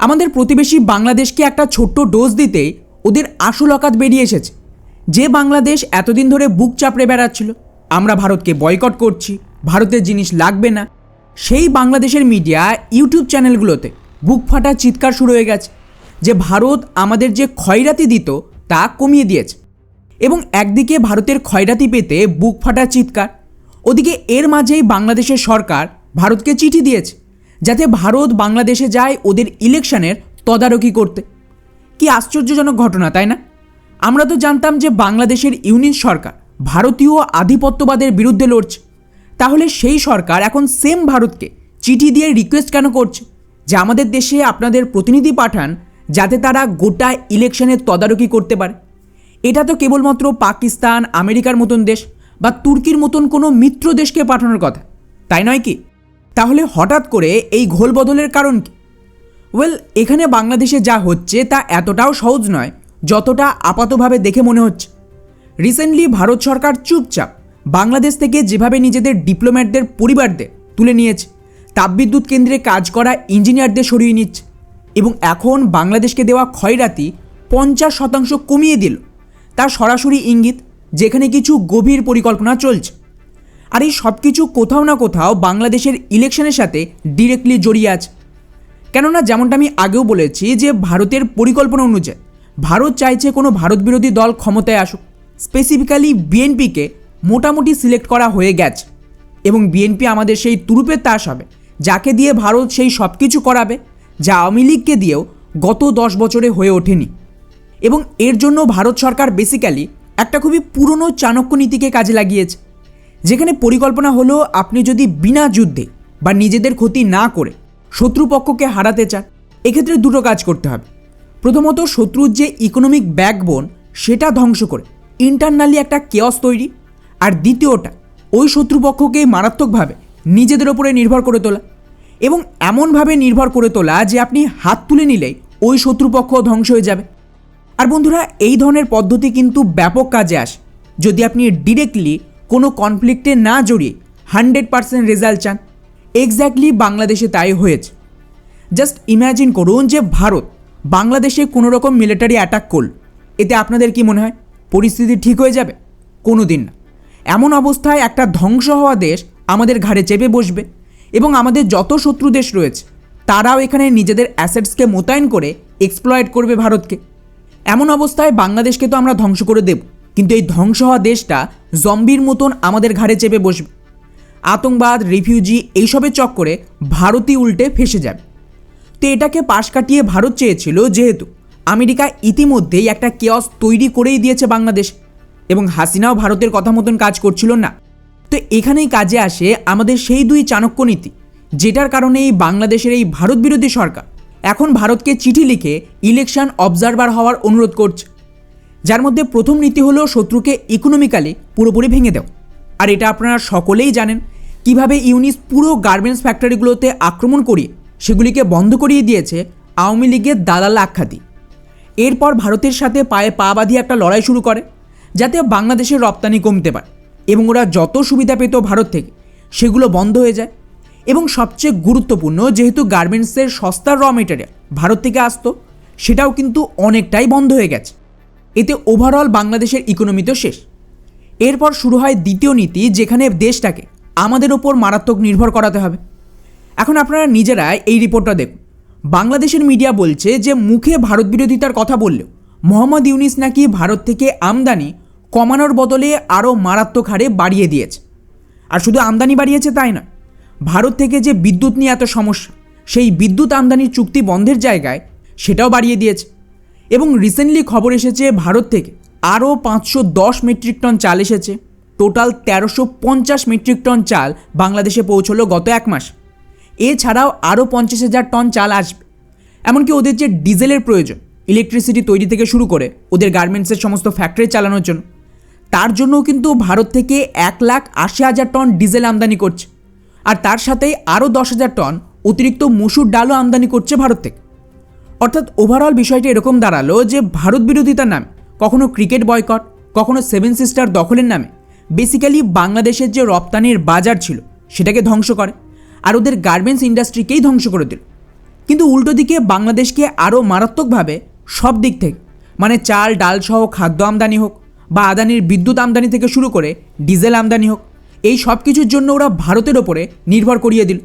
আমাদের প্রতিবেশী বাংলাদেশকে একটা ছোট্ট ডোজ দিতেই ওদের আসল অকাত বেরিয়ে এসেছে। যে বাংলাদেশ এতদিন ধরে বুক চাপড়ে বেড়াচ্ছিল, আমরা ভারতকে বয়কট করছি, ভারতের জিনিস লাগবে না, সেই বাংলাদেশের মিডিয়া ইউটিউব চ্যানেলগুলোতে বুক ফাটা চিৎকার শুরু হয়ে গেছে যে ভারত আমাদের যে খয়রাতি দিত তা কমিয়ে দিয়েছে। এবং একদিকে ভারতের খয়রাতি পেতে বুক ফাটা চিৎকার, ওদিকে এর মাঝেই বাংলাদেশের সরকার ভারতকে চিঠি দিয়েছে যাতে ভারত বাংলাদেশে যায় ওদের ইলেকশনের তদারকি করতে। কি আশ্চর্যজনক ঘটনা, তাই না? আমরা তো জানতাম যে বাংলাদেশের ইউনিট সরকার ভারতীয় আধিপত্যবাদের বিরুদ্ধে লড়ছে, তাহলে সেই সরকার এখন সেম ভারতকে চিঠি দিয়ে রিকোয়েস্ট কেন করছে যে আমাদের দেশে আপনাদের প্রতিনিধি পাঠান যাতে তারা গোটা ইলেকশনের তদারকি করতে পারে? এটা তো কেবলমাত্র পাকিস্তান, আমেরিকার মতন দেশ বা তুর্কির মতন কোনো মিত্র দেশকে পাঠানোর কথা, তাই নয় কি? তাহলে হঠাৎ করে এই ঘোল বদলের কারণ কি? ওয়েল, এখানে বাংলাদেশে যা হচ্ছে তা এতটাও সহজ নয় যতটা আপাতভাবে দেখে মনে হচ্ছে। রিসেন্টলি ভারত সরকার চুপচাপ বাংলাদেশ থেকে যেভাবে নিজেদের ডিপ্লোম্যাটদের পরিবারদের তুলে নিয়েছে, তাপবিদ্যুৎ কেন্দ্রে কাজ করা ইঞ্জিনিয়ারদের সরিয়ে নিচ্ছে এবং এখন বাংলাদেশকে দেওয়া ক্ষয়রাতি 50% কমিয়ে দিল, তার সরাসরি ইঙ্গিত যেখানে কিছু গভীর পরিকল্পনা চলছে। আর এই সব কিছু কোথাও না কোথাও বাংলাদেশের ইলেকশনের সাথে ডিরেক্টলি জড়িয়ে আছে। কেননা যেমনটা আমি আগেও বলেছি যে ভারতের পরিকল্পনা অনুযায়ী ভারত চাইছে কোনো ভারত বিরোধী দল ক্ষমতায় আসুক। স্পেসিফিক্যালি বিএনপিকে মোটামুটি সিলেক্ট করা হয়ে গেছে এবং বিএনপি আমাদের সেই তুরুপের তাস হবে যাকে দিয়ে ভারত সেই সব কিছু করাবে যা আওয়ামী লীগকে দিয়েও গত 10 বছরে হয়ে ওঠেনি। এবং এর জন্য ভারত সরকার বেসিক্যালি একটা খুবই পুরনো চাণক্য নীতিকে কাজে লাগিয়েছে, যেখানে পরিকল্পনা হলো আপনি যদি বিনা যুদ্ধে বা নিজেদের ক্ষতি না করে শত্রুপক্ষকে হারাতে চান, এক্ষেত্রে দুটো কাজ করতে হবে। প্রথমত, শত্রুর যে ইকোনমিক ব্যাকবোন সেটা ধ্বংস করে ইন্টারনালি একটা কেয়স তৈরি, আর দ্বিতীয়টা ওই শত্রুপক্ষকে মারাত্মকভাবে নিজেদের ওপরে নির্ভর করে তোলা এবং এমনভাবে নির্ভর করে তোলা যে আপনি হাত তুলে নিলেই ওই শত্রুপক্ষ ধ্বংস হয়ে যাবে। আর বন্ধুরা, এই ধরনের পদ্ধতি কিন্তু ব্যাপক কাজে আসে যদি আপনি ডিরেক্টলি কোনো কনফ্লিক্টে না জড়িয়ে 100% রেজাল্ট চান। এক্স্যাক্টলি বাংলাদেশে তাই হয়েছে। জাস্ট ইম্যাজিন করুন যে ভারত বাংলাদেশে কোনো রকম মিলিটারি অ্যাটাক করল, এতে আপনাদের কি মনে হয় পরিস্থিতি ঠিক হয়ে যাবে? কোনো দিন না। এমন অবস্থায় একটা ধ্বংস হওয়া দেশ আমাদের ঘাড়ে চেপে বসবে এবং আমাদের যত শত্রু দেশ রয়েছে তারাও এখানে নিজেদের অ্যাসেটসকে মোতায়েন করে এক্সপ্লয়েট করবে ভারতকে। এমন অবস্থায় বাংলাদেশকে তো আমরা ধ্বংস করে দেব, কিন্তু এই ধ্বংস হওয়া দেশটা জম্বির মতন আমাদের ঘাড়ে চেপে বসবে। আতঙ্কবাদ, রিফিউজি এইসবের চক্করে ভারতই উল্টে ফেসে যাবে। তো এটাকে পাশ কাটিয়ে ভারত চেয়েছিল, যেহেতু আমেরিকা ইতিমধ্যেই একটা কেয়স তৈরি করেই দিয়েছে বাংলাদেশ এবং হাসিনাও ভারতের কথা মতন কাজ করছিল না। তো এখানেই কাজে আসে আমাদের সেই দুই চাণক্য নীতি, যেটার কারণে এই বাংলাদেশের এই ভারত বিরোধী সরকার এখন ভারতকে চিঠি লিখে ইলেকশন অবজারভার হওয়ার অনুরোধ করছে। যার মধ্যে প্রথম নীতি হলো শত্রুকে ইকোনমিক্যালি পুরোপুরি ভেঙে দেওয়া। আর এটা আপনারা সকলেই জানেন কিভাবে ইউনিস পুরো গার্মেন্টস ফ্যাক্টরিগুলোতে আক্রমণ করিয়ে সেগুলিকে বন্ধ করিয়ে দিয়েছে আওয়ামী লীগের দালাল আখ্যাতি। এরপর ভারতের সাথে পায়ে পা বাঁধিয়ে একটা লড়াই শুরু করে যাতে বাংলাদেশের রপ্তানি কমতে পারে এবং ওরা যত সুবিধা পেত ভারত থেকে সেগুলো বন্ধ হয়ে যায়। এবং সবচেয়ে গুরুত্বপূর্ণ, যেহেতু গার্মেন্টসের সস্তার র মেটেরিয়াল ভারত থেকে আসতো, সেটাও কিন্তু অনেকটাই বন্ধ হয়ে গেছে। এতে ওভারঅল বাংলাদেশের ইকোনমি তো শেষ। এরপর শুরু হয় দ্বিতীয় নীতি, যেখানে দেশটাকে আমাদের ওপর মারাত্মক নির্ভর করাতে হবে। এখন আপনারা নিজেরাই এই রিপোর্টটা দেখুন। বাংলাদেশের মিডিয়া বলছে যে মুখে ভারত বিরোধিতার কথা বললেও মোহাম্মদ ইউনিস নাকি ভারত থেকে আমদানি কমানোর বদলে আরও মারাত্মক হারে বাড়িয়ে দিয়েছে। আর শুধু আমদানি বাড়িয়েছে তাই না, ভারত থেকে যে বিদ্যুৎ নিয়ে এত সমস্যা, সেই বিদ্যুৎ আমদানির চুক্তি বন্ধের জায়গায় সেটাও বাড়িয়ে দিয়েছে। এবং রিসেন্টলি খবর এসেছে ভারত থেকে আরও 510 মেট্রিক টন চাল এসেছে। টোটাল 1350 মেট্রিক টন চাল বাংলাদেশে পৌঁছলো গত 1 মাস। এছাড়াও আরও 50,000 টন চাল আসবে। এমনকি ওদের যে ডিজেলের প্রয়োজন ইলেকট্রিসিটি তৈরি থেকে শুরু করে ওদের গার্মেন্টসের সমস্ত ফ্যাক্টরি চালানোর জন্য, তার জন্যও কিন্তু ভারত থেকে 1,80,000 টন ডিজেল আমদানি করছে। আর তার সাথেই আরও 10,000 টন অতিরিক্ত মসুর ডালও আমদানি করছে ভারত থেকে। অর্থাৎ ওভারঅল বিষয়টি এরকম দাঁড়ালো যে ভারত বিরোধিতার নামে কখনো ক্রিকেট বয়কট, কখনো 7 সিস্টার দখলের নামে বেসিক্যালি বাংলাদেশের যে রপ্তানির বাজার ছিল সেটাকে ধ্বংস করে আর ওদের গার্মেন্টস ইন্ডাস্ট্রিকেই ধ্বংস করে দিল। কিন্তু উল্টো দিকে বাংলাদেশকে আরও মারাত্মকভাবে সব দিক থেকে, মানে চাল ডাল সহ খাদ্য আমদানি হোক বা আদানির বিদ্যুৎ আমদানি থেকে শুরু করে ডিজেল আমদানি হোক, এই সব কিছুর জন্য ওরা ভারতের ওপরে নির্ভর করিয়ে দিল।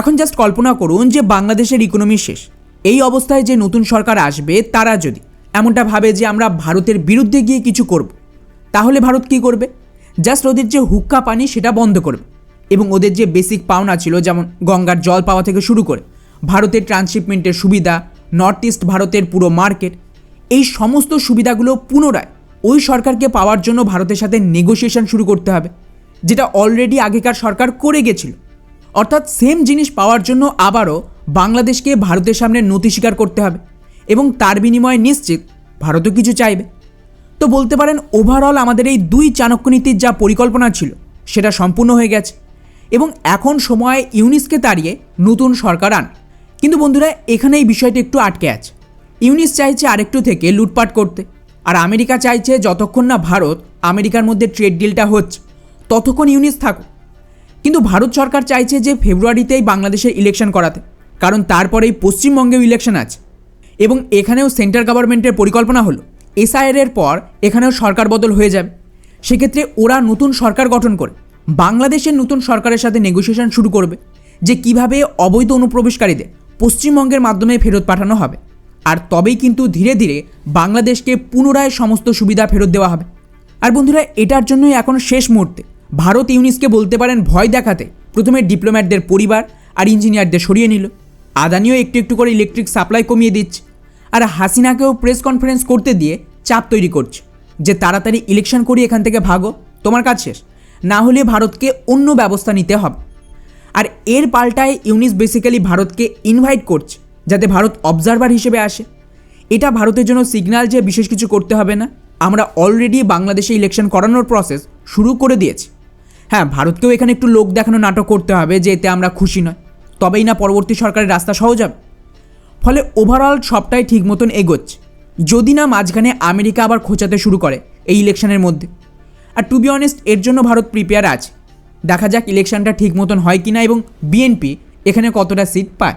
এখন জাস্ট কল্পনা করুন যে বাংলাদেশের ইকোনমি শেষ, এই অবস্থায় যে নতুন সরকার আসবে তারা যদি এমনটা ভাবে যে আমরা ভারতের বিরুদ্ধে গিয়ে কিছু করব, তাহলে ভারত কী করবে? জাস্ট ওদের যে হুক্কা পানি সেটা বন্ধ করবে এবং ওদের যে বেসিক পাওনা ছিল, যেমন গঙ্গার জল পাওয়া থেকে শুরু করে ভারতের ট্রান্সশিপমেন্টের সুবিধা, নর্থ ইস্ট ভারতের পুরো মার্কেট, এই সমস্ত সুবিধাগুলো পুনরায় ওই সরকারকে পাওয়ার জন্য ভারতের সাথে নেগোসিয়েশন শুরু করতে হবে, যেটা অলরেডি আগেকার সরকার করে গেছিল। অর্থাৎ সেম জিনিস পাওয়ার জন্য আবারও বাংলাদেশকে ভারতের সামনে নথি স্বীকার করতে হবে এবং তার বিনিময়ে নিশ্চিত ভারতও কিছু চাইবে। তো বলতে পারেন ওভারঅল আমাদের এই দুই চাণক্যনীতির যা পরিকল্পনা ছিল সেটা সম্পূর্ণ হয়ে গেছে এবং এখন সময় ইউনিসকে তাড়িয়ে নতুন সরকার আন। কিন্তু বন্ধুরা, এখানে এই বিষয়টি একটু আটকে আছে। ইউনিস চাইছে আরেকটু থেকে লুটপাট করতে, আর আমেরিকা চাইছে যতক্ষণ না ভারত আমেরিকার মধ্যে ট্রেড ডিলটা হচ্ছে ততক্ষণ ইউনিস থাকুক। কিন্তু ভারত সরকার চাইছে যে ফেব্রুয়ারিতেই বাংলাদেশের ইলেকশন করাতে, কারণ তারপরেই পশ্চিমবঙ্গেও ইলেকশন আছে এবং এখানেও সেন্ট্রাল গভর্নমেন্টের পরিকল্পনা হলো এসআইআর এর পর এখানেও সরকার বদল হয়ে যাবে। সেক্ষেত্রে ওরা নতুন সরকার গঠন করে বাংলাদেশের নতুন সরকারের সাথে নেগোসিয়েশন শুরু করবে যে কিভাবে অবৈধ অনুপ্রবেশকারীদের পশ্চিমবঙ্গের মাধ্যমে ফেরত পাঠানো হবে, আর তবেই কিন্তু ধীরে ধীরে বাংলাদেশকে পুনরায় সমস্ত সুবিধা ফেরত দেওয়া হবে। আর বন্ধুরা, এটার জন্যই এখন শেষ মুহূর্তে ভারত ইউনিসকে বলতে পারেন ভয় দেখাতে প্রথমে ডিপ্লোম্যাটদের পরিবার আর ইঞ্জিনিয়ারদের সরিয়ে নিল। আদানিও একটু একটু করে ইলেকট্রিক সাপ্লাই কমিয়ে দিচ্ছে, আর হাসিনাকেও প্রেস কনফারেন্স করতে দিয়ে চাপ তৈরি করছে যে তাড়াতাড়ি ইলেকশন করি, এখান থেকে ভাগো, তোমার কাজ শেষ, না হলে ভারতকে অন্য ব্যবস্থা নিতে হবে। আর এর পাল্টায় ইউনিস বেসিক্যালি ভারতকে ইনভাইট করছে যাতে ভারত অবজারভার হিসেবে আসে। এটা ভারতের জন্য সিগন্যাল যে বিশেষ কিছু করতে হবে না, আমরা অলরেডি বাংলাদেশে ইলেকশন করানোর প্রসেস শুরু করে দিয়েছি। হ্যাঁ, ভারতকেও এখানে একটু লোক দেখানো নাটক করতে হবে যে এতে আমরা খুশি নয়, তবেই না পরবর্তী সরকারের রাস্তা সহজ হবে। ফলে ওভারঅল সবটাই ঠিক মতন এগোচ্ছে, যদি না মাঝখানে আমেরিকা আবার খোঁচাতে শুরু করে এই ইলেকশনের মধ্যে। আর টু বি অনেস্ট, এর জন্য ভারত প্রিপেয়ার আছে। দেখা যাক ইলেকশনটা ঠিক মতন হয় কিনা এবং বিএনপি এখানে কতটা সিট পায়।